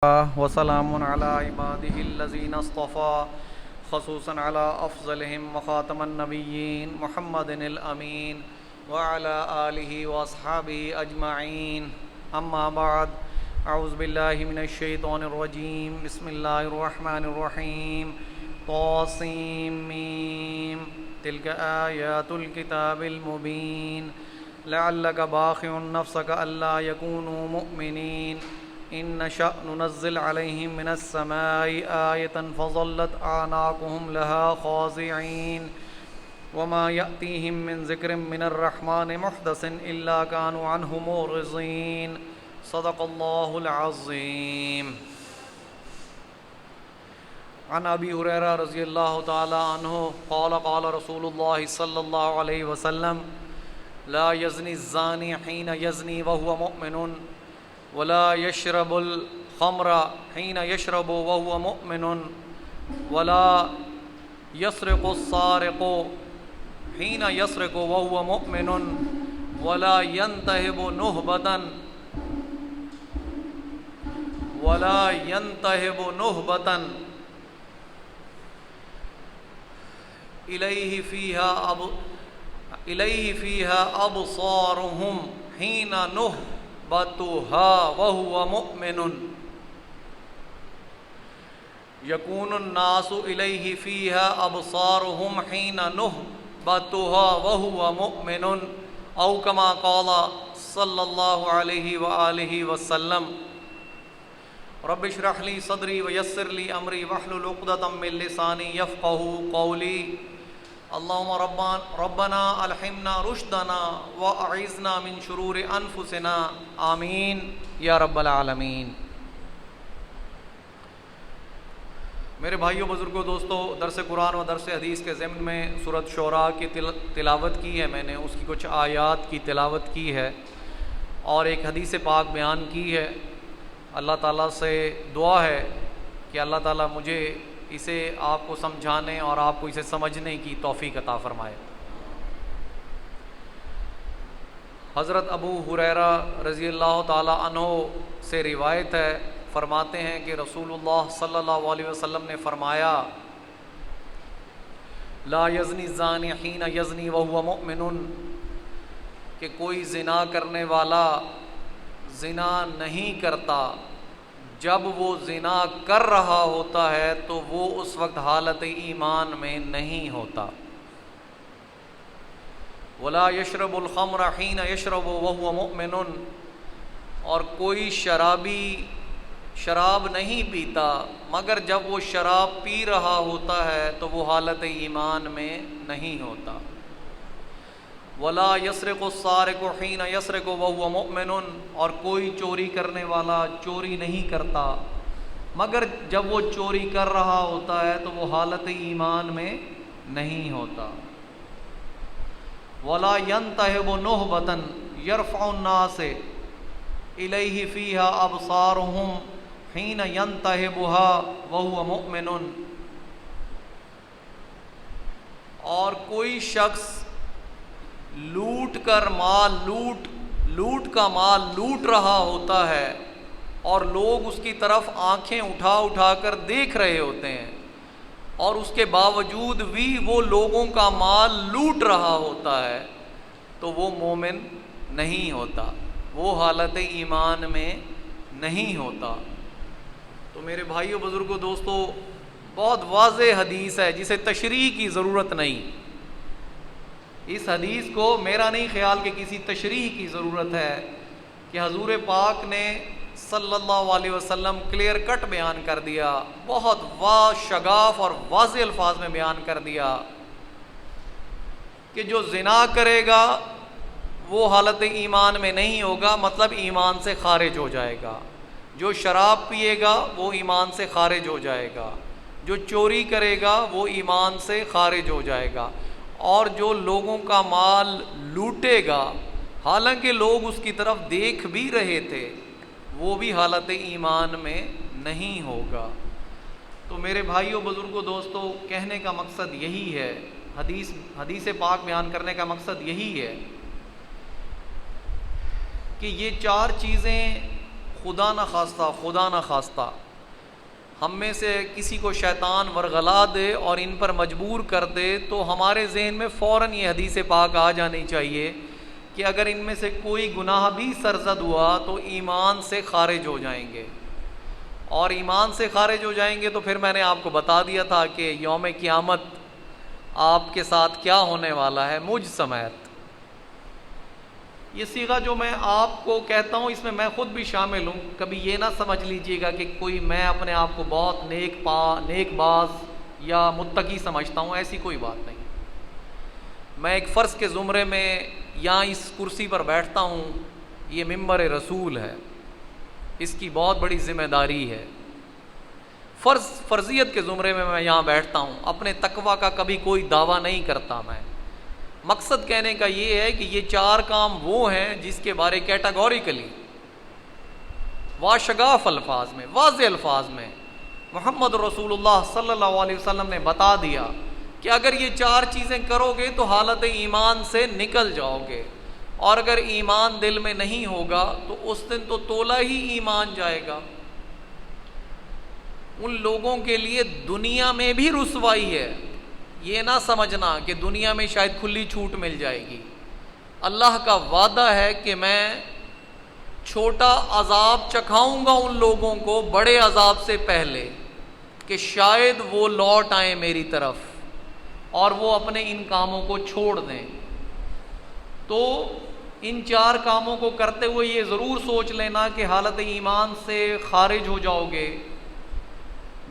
وسلام على عباده الذين اصطفى خصوصا على أفضلهم وخاتم النبيين محمد الأمين وعلى آله وأصحابه أجمعين أما بعد أعوذ بالله من الشيطان الرجيم بسم الله الرحمن الرحيم طاسيم تلك آيات الكتاب المبين لعلك باخع نفسك ألا يكونوا مؤمنين إن نشأ ننزل عليهم من السماء آية فظلت أعناقهم لها خاضعين وما يأتيهم من ذكر من الرحمن محدث إلا كانوا عنه معرضين صدق الله العظيم. عن أبي هريرة رضي الله تعالى عنه قال رسول الله صلى الله عليه وسلم لا يزني الزاني حين يزني وهو مؤمن ولا يشرب الخمر حين يشرب وهو مؤمن ولا يسرق السارق حين يسرق وهو مؤمن ولا ينتهب نهبة إليه فيها أبصارهم حين نهبتها وهو مؤمن يكون الناس إليه فيها أبصارهم حين نهبتها وهو مؤمن أو كما قال صلى الله عليه وآله وسلم. رب اشرح لي صدري ويسر لي أمري واحلل عقدة من لساني يفقهوا قولي. اللهم ربنا الحمنا رشدنا واعذنا من شرور انفسنا آمین یا رب العالمین. میرے بھائیوں بزرگوں دوستوں، درس قرآن و درس حدیث کے ضمن میں سورۃ شعراء کی تلاوت کی ہے. میں نے اس کی کچھ آیات کی تلاوت کی ہے اور ایک حدیث پاک بیان کی ہے. اللہ تعالیٰ سے دعا ہے کہ اللہ تعالیٰ مجھے اسے آپ کو سمجھانے اور آپ کو اسے سمجھنے کی توفیق عطا فرمائے. حضرت ابو ہریرہ رضی اللہ تعالی عنہ سے روایت ہے، فرماتے ہیں کہ رسول اللہ صلی اللہ علیہ وسلم نے فرمایا لا یزنی الزانی حین یزنی وہو مؤمن، کہ کوئی زنا کرنے والا زنا نہیں کرتا جب وہ زنا کر رہا ہوتا ہے تو وہ اس وقت حالت ایمان میں نہیں ہوتا. ولا یشرب الخمر حین یشرب وہو مؤمن، اور کوئی شرابی شراب نہیں پیتا مگر جب وہ شراب پی رہا ہوتا ہے تو وہ حالت ایمان میں نہیں ہوتا. ولا یسرق السارق حین یسرق وہو مؤمن، اور کوئی چوری کرنے والا چوری نہیں کرتا مگر جب وہ چوری کر رہا ہوتا ہے تو وہ حالت ایمان میں نہیں ہوتا. ولا ينتهب نهبة يرفع الناس إليه فيها أبصارهم حين ينتهبها وهو مؤمن، اور کوئی شخص لوٹ کا مال لوٹ رہا ہوتا ہے اور لوگ اس کی طرف آنکھیں اٹھا کر دیکھ رہے ہوتے ہیں اور اس کے باوجود بھی وہ لوگوں کا مال لوٹ رہا ہوتا ہے تو وہ مومن نہیں ہوتا، وہ حالت ایمان میں نہیں ہوتا. تو میرے بھائیوں بزرگوں دوستوں، بہت واضح حدیث ہے جسے تشریح کی ضرورت نہیں. اس حدیث کو میرا نہیں خیال کہ کسی تشریح کی ضرورت ہے کہ حضور پاک نے صلی اللہ علیہ وسلم کلیئر کٹ بیان کر دیا، بہت شگاف اور واضح الفاظ میں بیان کر دیا کہ جو زنا کرے گا وہ حالت ایمان میں نہیں ہوگا، مطلب ایمان سے خارج ہو جائے گا. جو شراب پیے گا وہ ایمان سے خارج ہو جائے گا، جو چوری کرے گا وہ ایمان سے خارج ہو جائے گا، اور جو لوگوں کا مال لوٹے گا حالانکہ لوگ اس کی طرف دیکھ بھی رہے تھے وہ بھی حالت ایمان میں نہیں ہوگا. تو میرے بھائیوں بزرگوں دوستوں، کہنے کا مقصد یہی ہے، حدیث پاک بیان کرنے کا مقصد یہی ہے کہ یہ چار چیزیں خدا نہ خواستہ ہم میں سے کسی کو شیطان ورغلا دے اور ان پر مجبور کر دے تو ہمارے ذہن میں فوراً یہ حدیث پاک آ جانی چاہیے کہ اگر ان میں سے کوئی گناہ بھی سرزد ہوا تو ایمان سے خارج ہو جائیں گے، اور ایمان سے خارج ہو جائیں گے تو پھر میں نے آپ کو بتا دیا تھا کہ یوم قیامت آپ کے ساتھ کیا ہونے والا ہے مجھ سمیت۔ یہ صیغہ جو میں آپ کو کہتا ہوں اس میں میں خود بھی شامل ہوں، کبھی یہ نہ سمجھ لیجئے گا کہ کوئی میں اپنے آپ کو بہت نیک باز یا متقی سمجھتا ہوں، ایسی کوئی بات نہیں۔ میں ایک فرض کے زمرے میں یہاں اس کرسی پر بیٹھتا ہوں، یہ منبر رسول ہے، اس کی بہت بڑی ذمہ داری ہے۔ فرضیت کے زمرے میں یہاں بیٹھتا ہوں، اپنے تقویٰ کا کبھی کوئی دعویٰ نہیں کرتا میں۔ مقصد کہنے کا یہ ہے کہ یہ 4 کام وہ ہیں جس کے بارے کیٹاگوریکلی واشگاف الفاظ میں، واضح الفاظ میں محمد رسول اللہ صلی اللہ علیہ وسلم نے بتا دیا کہ اگر یہ 4 چیزیں کرو گے تو حالت ایمان سے نکل جاؤ گے، اور اگر ایمان دل میں نہیں ہوگا تو اس دن تو تولا ہی ایمان جائے گا۔ ان لوگوں کے لیے دنیا میں بھی رسوائی ہے، یہ نہ سمجھنا کہ دنیا میں شاید کھلی چھوٹ مل جائے گی۔ اللہ کا وعدہ ہے کہ میں چھوٹا عذاب چکھاؤں گا ان لوگوں کو بڑے عذاب سے پہلے، کہ شاید وہ لوٹ آئیں میری طرف اور وہ اپنے ان کاموں کو چھوڑ دیں۔ تو ان 4 کاموں کو کرتے ہوئے یہ ضرور سوچ لینا کہ حالت ایمان سے خارج ہو جاؤ گے۔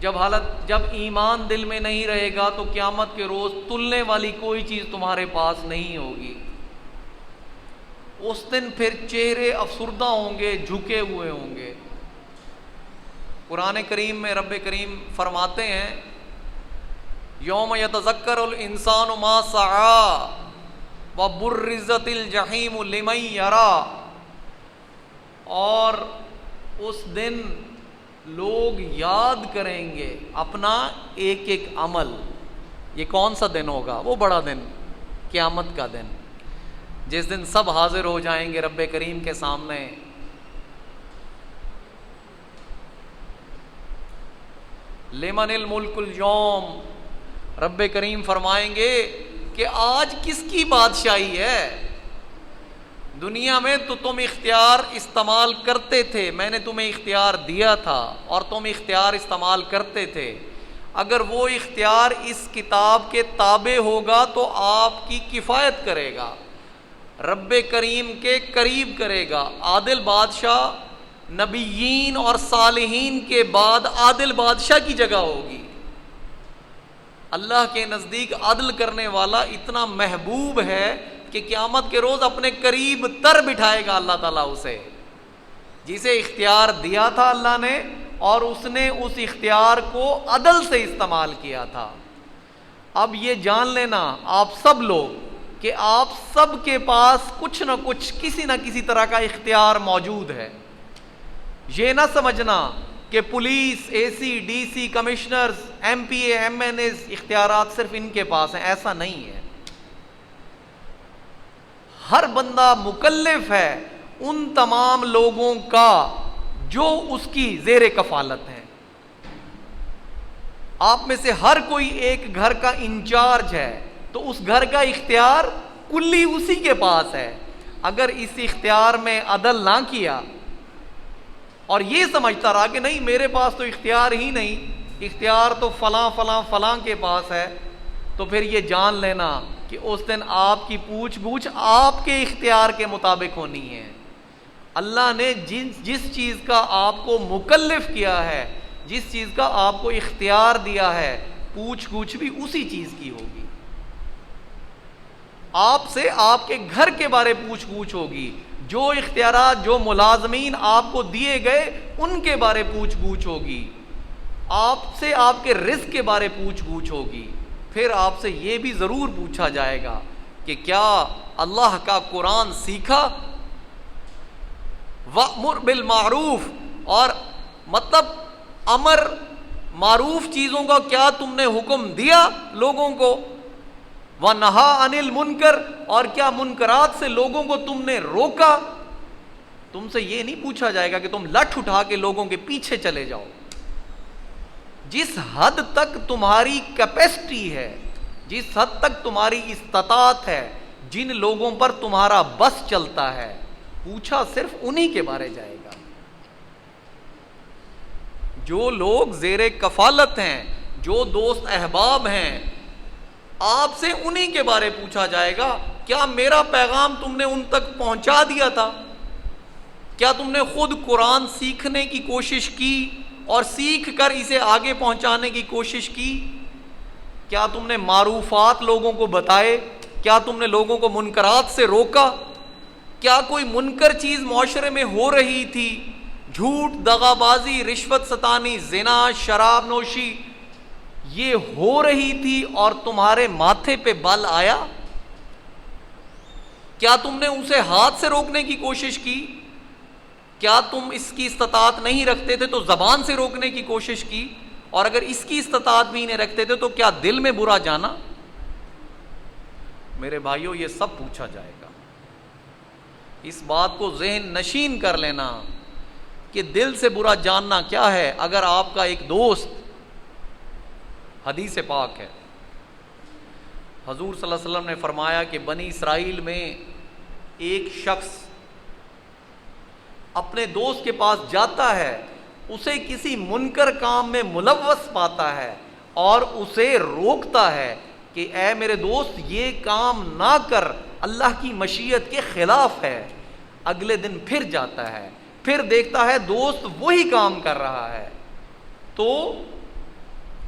جب ایمان دل میں نہیں رہے گا تو قیامت کے روز تلنے والی کوئی چیز تمہارے پاس نہیں ہوگی۔ اس دن پھر چہرے افسردہ ہوں گے، جھکے ہوئے ہوں گے۔ قرآن کریم میں رب کریم فرماتے ہیں یوم یتذکر الانسان ما سعی وبرزت الجحیم لمن یری، اور اس دن لوگ یاد کریں گے اپنا ایک ایک عمل۔ یہ کون سا دن ہوگا؟ وہ بڑا دن، قیامت کا دن، جس دن سب حاضر ہو جائیں گے رب کریم کے سامنے۔ لمن الملک اليوم، رب کریم فرمائیں گے کہ آج کس کی بادشاہی ہے؟ دنیا میں تو تم اختیار استعمال کرتے تھے، میں نے تمہیں اختیار دیا تھا اور تم اختیار استعمال کرتے تھے۔ اگر وہ اختیار اس کتاب کے تابع ہوگا تو آپ کی کفایت کرے گا، رب کریم کے قریب کرے گا۔ عادل بادشاہ نبیین اور صالحین کے بعد عادل بادشاہ کی جگہ ہوگی۔ اللہ کے نزدیک عدل کرنے والا اتنا محبوب ہے کہ قیامت کے روز اپنے قریب تر بٹھائے گا اللہ تعالیٰ اسے، جسے اختیار دیا تھا اللہ نے، اور اس نے اس اختیار کو عدل سے استعمال کیا تھا۔ اب یہ جان لینا آپ سب لوگ کہ آپ سب کے پاس کچھ نہ کچھ کسی نہ کسی طرح کا اختیار موجود ہے۔ یہ نہ سمجھنا کہ police, A C, D C, commissioners, M P A, M N As اختیارات صرف ان کے پاس ہیں، ایسا نہیں ہے۔ ہر بندہ مکلف ہے ان تمام لوگوں کا جو اس کی زیر کفالت ہیں۔ آپ میں سے ہر کوئی ایک گھر کا انچارج ہے تو اس گھر کا اختیار کلی اسی کے پاس ہے۔ اگر اس اختیار میں عدل نہ کیا اور یہ سمجھتا رہا کہ نہیں میرے پاس تو اختیار ہی نہیں، اختیار تو فلاں فلاں فلاں کے پاس ہے، تو پھر یہ جان لینا کہ اس دن آپ کی پوچھ گچھ آپ کے اختیار کے مطابق ہونی ہے۔ اللہ نے جس چیز کا آپ کو مکلف کیا ہے، جس چیز کا آپ کو اختیار دیا ہے، پوچھ گچھ بھی اسی چیز کی ہوگی۔ آپ سے آپ کے گھر کے بارے پوچھ گچھ ہوگی، جو اختیارات جو ملازمین آپ کو دیے گئے ان کے بارے پوچھ گچھ ہوگی، آپ سے آپ کے رزق کے بارے پوچھ گچھ ہوگی۔ پھر آپ سے یہ بھی ضرور پوچھا جائے گا کہ کیا اللہ کا قرآن سیکھا؟ وَأْمُرْ بِالْمَعْرُوفِ، اور مطلب امر معروف چیزوں کا کیا تم نے حکم دیا لوگوں کو؟ وَنَهَا عَنِ الْمُنْكَرِ، اور کیا منکرات سے لوگوں کو تم نے روکا؟ تم سے یہ نہیں پوچھا جائے گا کہ تم لٹھ اٹھا کے لوگوں کے پیچھے چلے جاؤ. جس حد تک تمہاری کیپیسٹی ہے، جس حد تک تمہاری استطاعت ہے، جن لوگوں پر تمہارا بس چلتا ہے، پوچھا صرف انہی کے بارے جائے گا. جو لوگ زیر کفالت ہیں، جو دوست احباب ہیں، آپ سے انہی کے بارے پوچھا جائے گا. کیا میرا پیغام تم نے ان تک پہنچا دیا تھا؟ کیا تم نے خود قرآن سیکھنے کی کوشش کی اور سیکھ کر اسے آگے پہنچانے کی کوشش کی؟ کیا تم نے معروفات لوگوں کو بتائے؟ کیا تم نے لوگوں کو منکرات سے روکا؟ کیا کوئی منکر چیز معاشرے میں ہو رہی تھی، جھوٹ، دغا بازی، رشوت ستانی، زنا، شراب نوشی، یہ ہو رہی تھی اور تمہارے ماتھے پہ بل آیا؟ کیا تم نے اسے ہاتھ سے روکنے کی کوشش کی؟ کیا تم اس کی استطاعت نہیں رکھتے تھے تو زبان سے روکنے کی کوشش کی؟ اور اگر اس کی استطاعت بھی نہیں رکھتے تھے تو کیا دل میں برا جانا؟ میرے بھائیوں، یہ سب پوچھا جائے گا. اس بات کو ذہن نشین کر لینا کہ دل سے برا جاننا کیا ہے. اگر آپ کا ایک دوست، حدیث پاک ہے، حضور صلی اللہ علیہ وسلم نے فرمایا کہ بنی اسرائیل میں ایک شخص اپنے دوست کے پاس جاتا ہے، اسے کسی منکر کام میں ملوث پاتا ہے اور اسے روکتا ہے کہ اے میرے دوست یہ کام نہ کر، اللہ کی مشیت کے خلاف ہے. اگلے دن پھر جاتا ہے، پھر دیکھتا ہے دوست وہی کام کر رہا ہے تو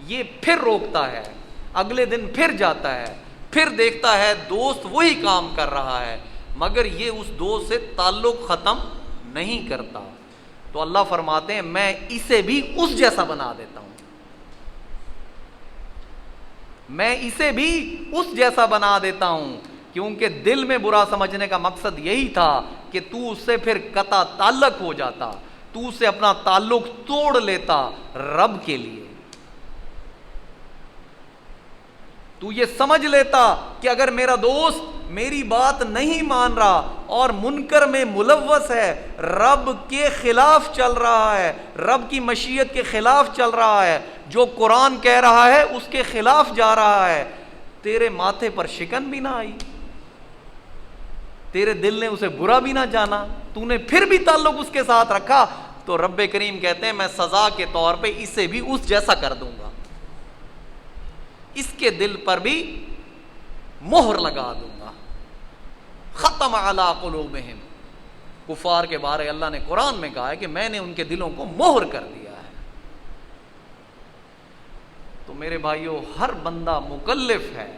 یہ پھر روکتا ہے. اگلے دن پھر جاتا ہے، پھر دیکھتا ہے دوست وہی کام کر رہا ہے، مگر یہ اس دوست سے تعلق ختم نہیں کرتا. تو اللہ فرماتے ہیں میں اسے بھی اس جیسا بنا دیتا ہوں، میں اسے بھی اس جیسا بنا دیتا ہوں. کیونکہ دل میں برا سمجھنے کا مقصد یہی تھا کہ تو اس سے پھر قطع تعلق ہو جاتا، تو اس سے اپنا تعلق توڑ لیتا رب کے لیے. تو یہ سمجھ لیتا کہ اگر میرا دوست میری بات نہیں مان رہا اور منکر میں ملوث ہے، رب کے خلاف چل رہا ہے، رب کی مشیت کے خلاف چل رہا ہے، جو قرآن کہہ رہا ہے اس کے خلاف جا رہا ہے، تیرے ماتھے پر شکن بھی نہ آئی، تیرے دل نے اسے برا بھی نہ جانا، تو نے پھر بھی تعلق اس کے ساتھ رکھا، تو رب کریم کہتے ہیں میں سزا کے طور پہ اسے بھی اس جیسا کر دوں گا، اس کے دل پر بھی مہر لگا دوں گا. ختم علی قلوبہم، کفار کے بارے اللہ نے قرآن میں کہا ہے کہ میں نے ان کے دلوں کو مہر کر دیا ہے. تو میرے بھائیوں، ہر بندہ مکلف ہے،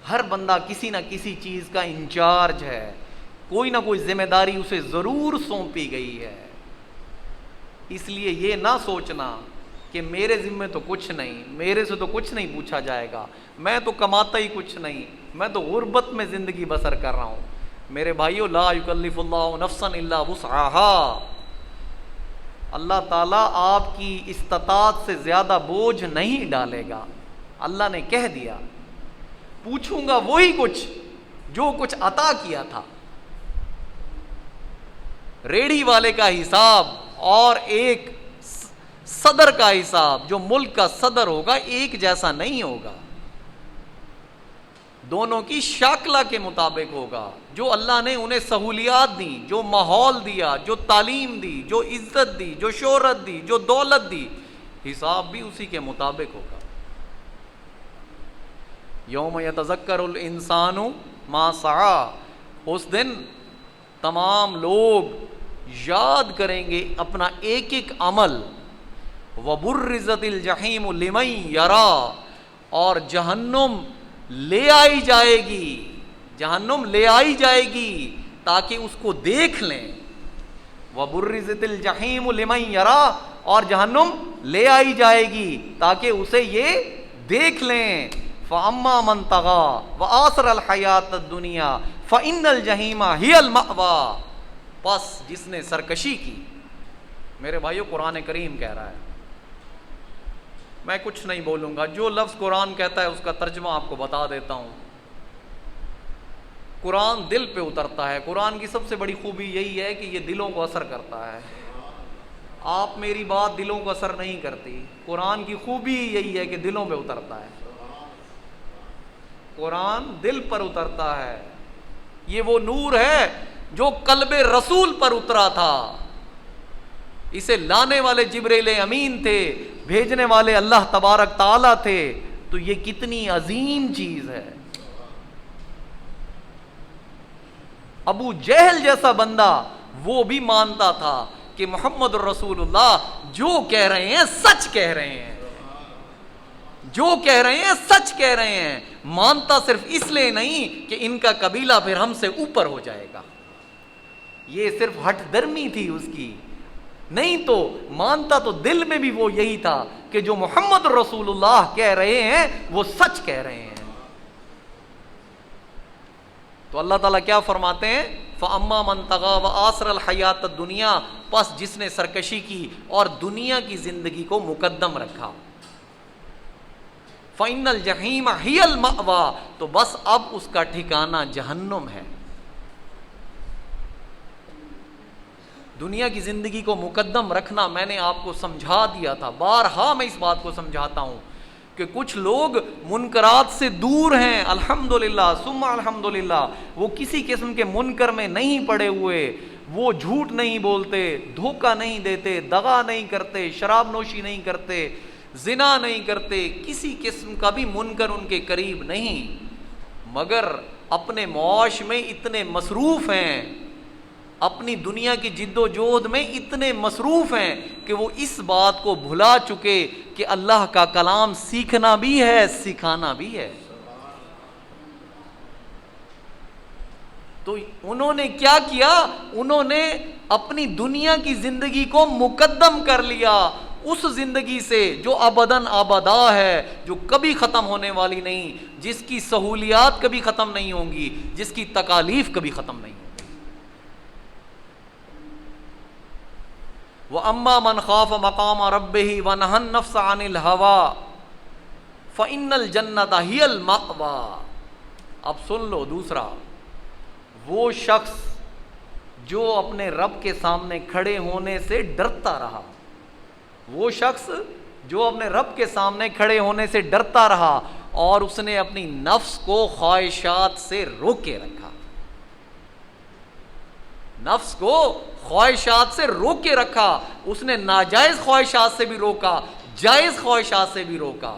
ہر بندہ کسی نہ کسی چیز کا انچارج ہے، کوئی نہ کوئی ذمہ داری اسے ضرور سونپی گئی ہے. اس لیے یہ نہ سوچنا کہ میرے ذمے تو کچھ نہیں، میرے سے تو کچھ نہیں پوچھا جائے گا، میں تو کماتا ہی کچھ نہیں، میں تو غربت میں زندگی بسر کر رہا ہوں. میرے بھائیو، لا یکلف اللہ نفسا الا وسعها، اللہ تعالیٰ آپ کی استطاعت سے زیادہ بوجھ نہیں ڈالے گا. اللہ نے کہہ دیا پوچھوں گا وہی کچھ جو کچھ عطا کیا تھا. ریڑھی والے کا حساب اور ایک صدر کا حساب، جو ملک کا صدر ہوگا، ایک جیسا نہیں ہوگا، دونوں کی شاکلہ کے مطابق ہوگا. جو اللہ نے انہیں سہولیات دی، جو ماحول دیا، جو تعلیم دی، جو عزت دی، جو شہرت دی، جو دولت دی، حساب بھی اسی کے مطابق ہوگا. یوم یتذکر الانسان ما سعی، اس دن تمام لوگ یاد کریں گے اپنا ایک ایک عمل. وبرزت الجحیم لمن یرا، اور جہنم لے آئی جائے گی، جہنم لے آئی جائے گی تاکہ اس کو دیکھ لیں. وبرزت الجحیم لمن یرا، اور جہنم لے آئی جائے گی تاکہ اسے یہ دیکھ لیں. فاما من طغى وآثر الحیات الدنیا فإن الجحیم ہی المأوی، پس جس نے سرکشی کی. میرے بھائیو، قرآن کریم کہہ رہا ہے، میں کچھ نہیں بولوں گا، جو لفظ قرآن کہتا ہے اس کا ترجمہ آپ کو بتا دیتا ہوں. قرآن دل پہ اترتا ہے. قرآن کی سب سے بڑی خوبی یہی ہے کہ یہ دلوں کو اثر کرتا ہے. آپ میری بات دلوں کو اثر نہیں کرتی. قرآن کی خوبی یہی ہے کہ دلوں پہ اترتا ہے. قرآن دل پر اترتا ہے. یہ وہ نور ہے جو قلب رسول پر اترا تھا. اسے لانے والے جبریل امین تھے, بھیجنے والے اللہ تبارک تعالیٰ تھے. تو یہ کتنی عظیم چیز ہے. ابو جہل جیسا بندہ وہ بھی مانتا تھا کہ محمد الرسول اللہ جو کہہ رہے ہیں سچ کہہ رہے ہیں, جو کہہ رہے ہیں سچ کہہ رہے ہیں. مانتا صرف اس لیے نہیں کہ ان کا قبیلہ پھر ہم سے اوپر ہو جائے گا. یہ صرف ہٹ درمی تھی اس کی, نہیں تو مانتا تو دل میں بھی وہ یہی تھا کہ جو محمد رسول اللہ کہہ رہے ہیں وہ سچ کہہ رہے ہیں. تو اللہ تعالیٰ کیا فرماتے ہیں, فَأَمَّا مَنْ طَغَىٰ وَآثَرَ الْحَيَاةَ الدُّنْيَا, پس جس نے سرکشی کی اور دنیا کی زندگی کو مقدم رکھا. فَإِنَّ الْجَحِيمَ هِيَ الْمَأْوَىٰ, تو بس اب اس کا ٹھکانہ جہنم ہے. دنیا کی زندگی کو مقدم رکھنا میں نے آپ کو سمجھا دیا تھا, بارہا میں اس بات کو سمجھاتا ہوں کہ کچھ لوگ منکرات سے دور ہیں, الحمدللہ ثم الحمدللہ. وہ کسی قسم کے منکر میں نہیں پڑے ہوئے, وہ جھوٹ نہیں بولتے, دھوکہ نہیں دیتے, دغا نہیں کرتے, شراب نوشی نہیں کرتے, زنا نہیں کرتے, کسی قسم کا بھی منکر ان کے قریب نہیں, مگر اپنے معاش میں اتنے مصروف ہیں, اپنی دنیا کی جد و جہد میں اتنے مصروف ہیں کہ وہ اس بات کو بھلا چکے کہ اللہ کا کلام سیکھنا بھی ہے سکھانا بھی ہے. تو انہوں نے کیا کیا, انہوں نے اپنی دنیا کی زندگی کو مقدم کر لیا اس زندگی سے جو ابداً آبادا ہے, جو کبھی ختم ہونے والی نہیں, جس کی سہولیات کبھی ختم نہیں ہوں گی, جس کی تکالیف کبھی ختم نہیں ہوں گی. وَأَمَّا مَنْ خَافَ مَقَامَ رَبِّهِ وَنَهَى النَّفْسَ عَنِ الْهَوَىٰ فَإِنَّ الْجَنَّةَ هِيَ الْمَأْوَىٰ. اب سن لو دوسرا, وہ شخص جو اپنے رب کے سامنے کھڑے ہونے سے ڈرتا رہا, وہ شخص جو اپنے رب کے سامنے کھڑے ہونے سے ڈرتا رہا اور اس نے اپنی نفس کو خواہشات سے روکے رکھا, نفس کو خواہشات سے روک کے رکھا, اس نے ناجائز خواہشات سے بھی روکا, جائز خواہشات سے بھی روکا.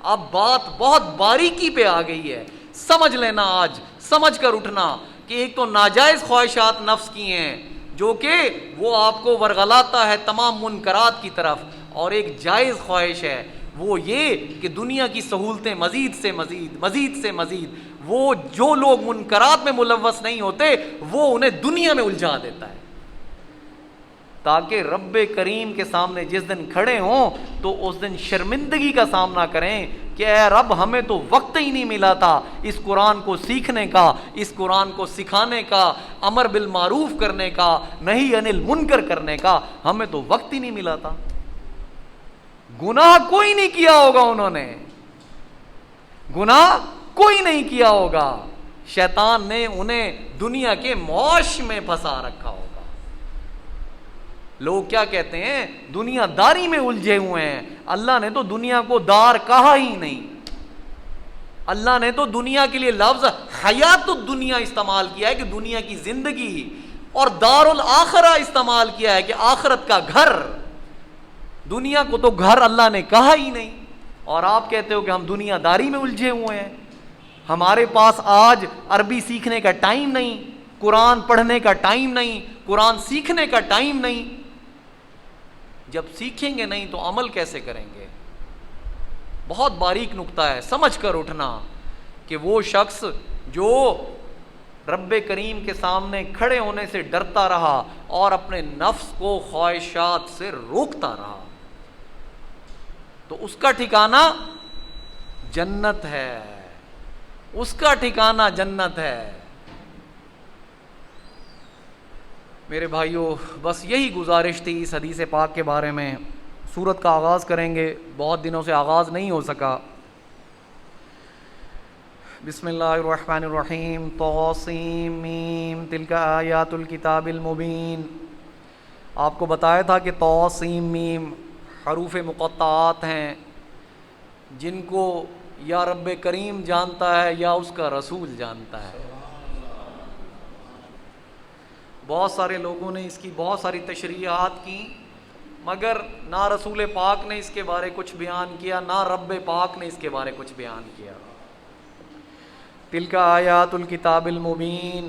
اب بات بہت باریکی پہ آ گئی ہے, سمجھ لینا, آج سمجھ کر اٹھنا کہ ایک تو ناجائز خواہشات نفس کی ہیں جو کہ وہ آپ کو ورغلاتا ہے تمام منکرات کی طرف, اور ایک جائز خواہش ہے وہ یہ کہ دنیا کی سہولتیں مزید سے مزید, مزید سے مزید. وہ جو لوگ منکرات میں ملوث نہیں ہوتے وہ انہیں دنیا میں الجھا دیتا ہے, تاکہ رب کریم کے سامنے جس دن کھڑے ہوں تو اس دن شرمندگی کا سامنا کریں کہ اے رب ہمیں تو وقت ہی نہیں ملا تھا اس قرآن کو سیکھنے کا, اس قرآن کو سکھانے کا, امر بالمعروف کرنے کا, نہی عن المنکر کرنے کا, ہمیں تو وقت ہی نہیں ملا تھا. گناہ کوئی نہیں کیا ہوگا, انہوں نے گناہ کوئی نہیں کیا ہوگا, شیطان نے انہیں دنیا کے معاش میں پھنسا رکھا ہوگا. لوگ کیا کہتے ہیں, دنیا داری میں الجھے ہوئے ہیں. اللہ نے تو دنیا کو دار کہا ہی نہیں, اللہ نے تو دنیا کے لیے لفظ حیات الدنیا استعمال کیا ہے کہ دنیا کی زندگی, اور دار الاخرہ استعمال کیا ہے کہ آخرت کا گھر. دنیا کو تو گھر اللہ نے کہا ہی نہیں, اور آپ کہتے ہو کہ ہم دنیا داری میں الجھے ہوئے ہیں. ہمارے پاس آج عربی سیکھنے کا ٹائم نہیں, قرآن پڑھنے کا ٹائم نہیں, قرآن سیکھنے کا ٹائم نہیں. جب سیکھیں گے نہیں تو عمل کیسے کریں گے؟ بہت باریک نکتہ ہے, سمجھ کر اٹھنا کہ وہ شخص جو رب کریم کے سامنے کھڑے ہونے سے ڈرتا رہا اور اپنے نفس کو خواہشات سے روکتا رہا تو اس کا ٹھکانہ جنت ہے, اس کا ٹھکانہ جنت ہے. میرے بھائیوں, بس یہی گزارش تھی اس حدیث پاک کے بارے میں. سورت کا آغاز کریں گے, بہت دنوں سے آغاز نہیں ہو سکا. بسم اللہ الرحمن الرحیم طاسیم میم تلک آیات الکتاب المبین. آپ کو بتایا تھا کہ طاسیم میم حروف مقطعات ہیں جن کو یا رب کریم جانتا ہے یا اس کا رسول جانتا ہے. بہت سارے لوگوں نے اس کی بہت ساری تشریحات کی، مگر نہ رسول پاک نے اس کے بارے کچھ بیان کیا، نہ رب پاک نے اس کے بارے کچھ بیان کیا. تلک آیات الکتاب المبین،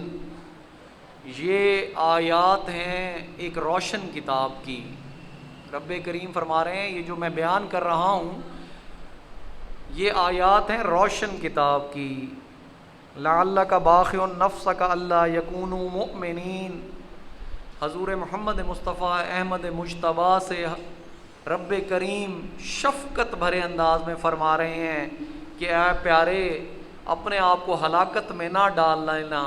یہ آیات ہیں ایک روشن کتاب کی. رب کریم فرما رہے ہیں یہ جو میں بیان کر رہا ہوں یہ آیات ہیں روشن کتاب کی. لعلک باخع نفسک الا یکونوا مؤمنین. حضور محمد مصطفیٰ احمد مجتبیٰ سے رب کریم شفقت بھرے انداز میں فرما رہے ہیں کہ اے پیارے، اپنے آپ کو ہلاکت میں نہ ڈال لینا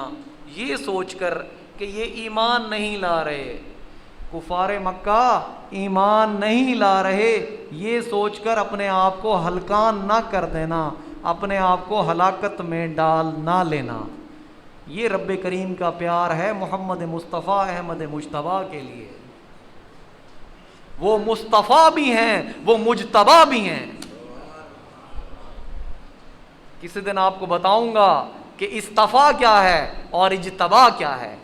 یہ سوچ کر کہ یہ ایمان نہیں لا رہے. کفار مکہ ایمان نہیں لا رہے یہ سوچ کر اپنے آپ کو ہلکان نہ کر دینا، اپنے آپ کو ہلاکت میں ڈال نہ لینا. یہ رب کریم کا پیار ہے محمد مصطفیٰ احمد مجتبیٰ کے لیے. وہ مصطفیٰ بھی ہیں، وہ مجتبیٰ بھی ہیں. کسی دن آپ کو بتاؤں گا کہ اصطفیٰ کیا ہے اور اجتبا کیا ہے.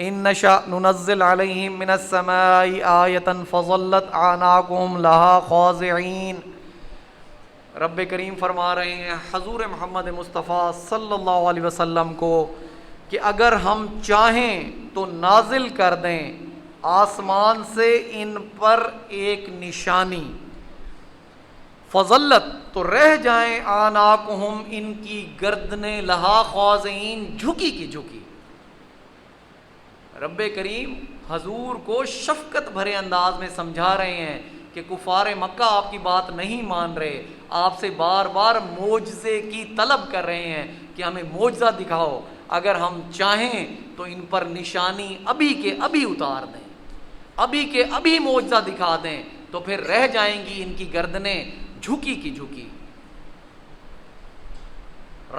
ان نشأ ننزل علیہم من السماء آیۃ فظلت اعناقهم لها خاضعین. رب کریم فرما رہے ہیں حضور محمد مصطفیٰ صلی اللہ علیہ وسلم کو کہ اگر ہم چاہیں تو نازل کر دیں آسمان سے ان پر ایک نشانی. فضلت تو رہ جائیں آناقہم ان کی گردنیں لہا خاضعین جھکی کی جھکی. رب کریم حضور کو شفقت بھرے انداز میں سمجھا رہے ہیں کہ کفار مکہ آپ کی بات نہیں مان رہے، آپ سے بار بار معجزے کی طلب کر رہے ہیں کہ ہمیں معجزہ دکھاؤ. اگر ہم چاہیں تو ان پر نشانی ابھی کے ابھی اتار دیں، ابھی کے ابھی معجزہ دکھا دیں تو پھر رہ جائیں گی ان کی گردنیں جھکی کی جھکی.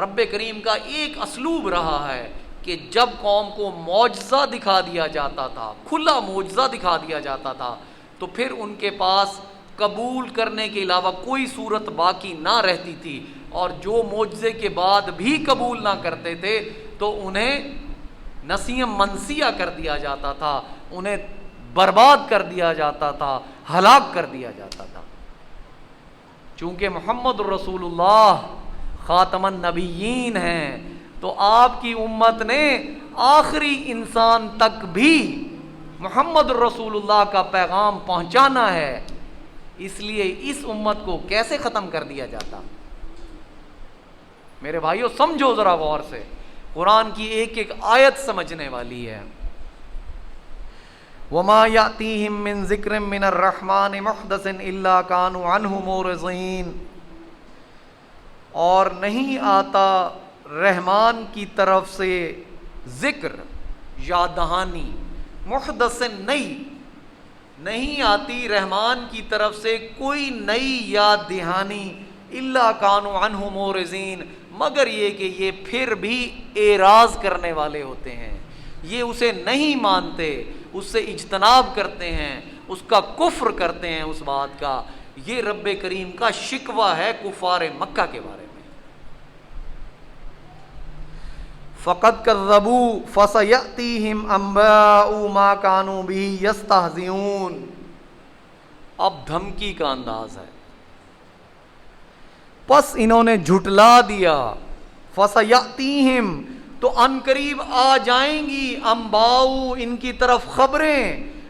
رب کریم کا ایک اسلوب رہا ہے کہ جب قوم کو معجزہ دکھا دیا جاتا تھا، کھلا معجزہ دکھا دیا جاتا تھا، تو پھر ان کے پاس قبول کرنے کے علاوہ کوئی صورت باقی نہ رہتی تھی. اور جو معجزے کے بعد بھی قبول نہ کرتے تھے تو انہیں نسیم منسیہ کر دیا جاتا تھا، انہیں برباد کر دیا جاتا تھا، ہلاک کر دیا جاتا تھا. چونکہ محمد رسول اللہ خاتم النبیین ہیں تو آپ کی امت نے آخری انسان تک بھی محمد رسول اللہ کا پیغام پہنچانا ہے. اس لیے اس امت کو کیسے ختم کر دیا جاتا؟ میرے بھائیو سمجھو ذرا غور سے، قرآن کی ایک ایک آیت سمجھنے والی ہے. وَمَا يَأْتِيهِم مِّن ذِكْرٍ مِّنَ الرَّحْمَٰنِ مُحْدَثٍ إِلَّا كَانُوا عَنْهُ مُعْرِضِينَ. اور نہیں آتا رحمان کی طرف سے ذکر یا دہانی، محدث نئی نہیں آتی رحمان کی طرف سے کوئی نئی یاد دہانی، الا کانوا عنہ معرضین، مگر یہ کہ یہ پھر بھی اعراض کرنے والے ہوتے ہیں، یہ اسے نہیں مانتے، اس سے اجتناب کرتے ہیں، اس کا کفر کرتے ہیں اس بات کا. یہ رب کریم کا شکوہ ہے کفار مکہ کے بارے میں. فَقَدْ كَذَّبُوا فَسَيَأْتِيهِمْ أَنبَاءُ مَا كَانُوا بِهِ يَسْتَهْزِئُونَ. اب دھمکی کا انداز ہے. پس انہوں نے جھٹلا دیا، فَسَيَأْتِيهِمْ تو ان قریب آ جائیں گی، انباؤ ان کی طرف خبریں،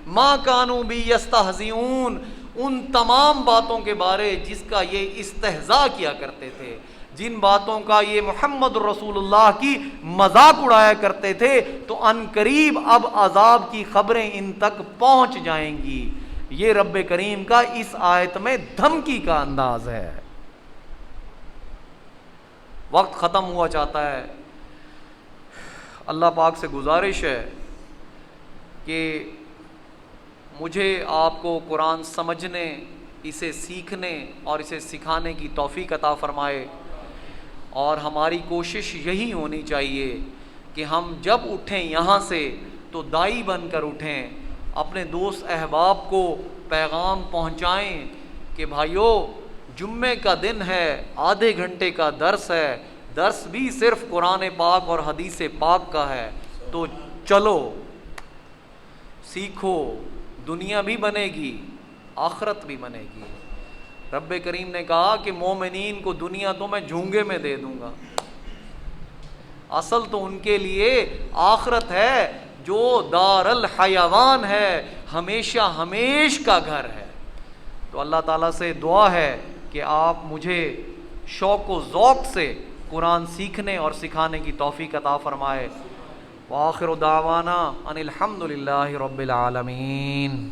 ما كانوا بِهِ يَسْتَهْزِئُونَ ان تمام باتوں کے بارے جس کا یہ استہزاء کیا کرتے تھے، جن باتوں کا یہ محمد رسول اللہ کی مذاق اڑایا کرتے تھے، تو ان قریب اب عذاب کی خبریں ان تک پہنچ جائیں گی. یہ رب کریم کا اس آیت میں دھمکی کا انداز ہے. وقت ختم ہوا چاہتا ہے. اللہ پاک سے گزارش ہے کہ مجھے آپ کو قرآن سمجھنے، اسے سیکھنے اور اسے سکھانے کی توفیق عطا فرمائے۔ اور ہماری کوشش یہی ہونی چاہیے کہ ہم جب اٹھیں یہاں سے تو دائی بن کر اٹھیں، اپنے دوست احباب کو پیغام پہنچائیں کہ بھائیو جمعے کا دن ہے، آدھے گھنٹے کا درس ہے، درس بھی صرف قرآن پاک اور حدیث پاک کا ہے، تو چلو سیکھو، دنیا بھی بنے گی آخرت بھی بنے گی۔ رب کریم نے کہا کہ مومنین کو دنیا تو میں جھونگے میں دے دوں گا، اصل تو ان کے لیے آخرت ہے جو دار الحیوان ہے، ہمیشہ ہمیش کا گھر ہے۔ تو اللہ تعالیٰ سے دعا ہے کہ آپ مجھے شوق و ذوق سے قرآن سیکھنے اور سکھانے کی توفیق عطا فرمائے۔ وآخر دعوانا ان الحمد للہ رب العالمین۔